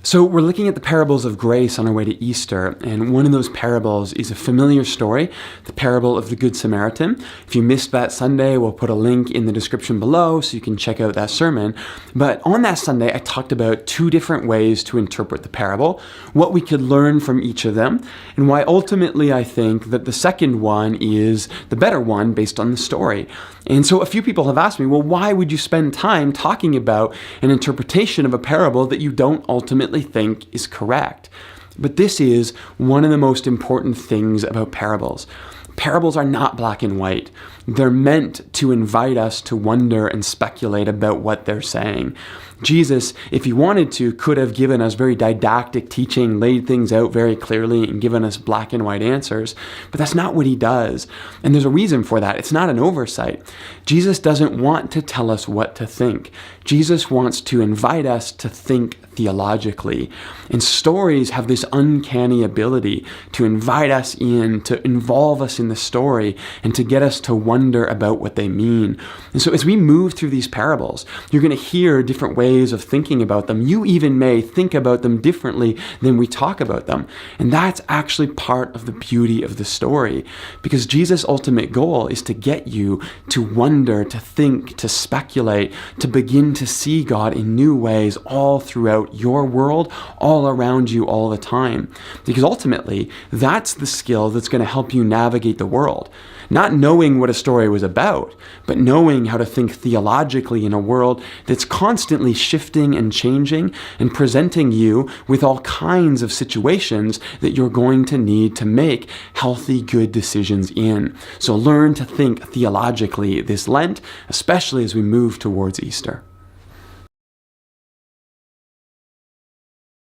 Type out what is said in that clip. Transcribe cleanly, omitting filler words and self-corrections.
So we're looking at the parables of grace on our way to Easter, and one of those parables is a familiar story, the parable of the Good Samaritan. If you missed that Sunday, we'll put a link in the description below so you can check out that sermon. But on that Sunday, I talked about two different ways to interpret the parable, what we could learn from each of them, and why ultimately I think that the second one is the better one based on the story. And so a few people have asked me, well, why would you spend time talking about an interpretation of a parable that you don't ultimately think is correct? But this is one of the most important things about parables. Parables are not black and white. They're meant to invite us to wonder and speculate about what they're saying. Jesus, if he wanted to, could have given us very didactic teaching, laid things out very clearly, and given us black and white answers. But that's not what he does. And there's a reason for that. It's not an oversight. Jesus doesn't want to tell us what to think. Jesus wants to invite us to think theologically. And stories have this uncanny ability to invite us in, to involve us in the story, and to get us to wonder about what they mean. And so as we move through these parables, you're going to hear different ways of thinking about them. You even may think about them differently than we talk about them. And that's actually part of the beauty of the story, because Jesus' ultimate goal is to get you to wonder, to think, to speculate, to begin to see God in new ways all throughout your world, all around you all the time. Because ultimately, that's the skill that's going to help you navigate the world. Not knowing what a story was about, but knowing how to think theologically in a world that's constantly shifting and changing and presenting you with all kinds of situations that you're going to need to make healthy, good decisions in. So learn to think theologically this Lent, especially as we move towards Easter.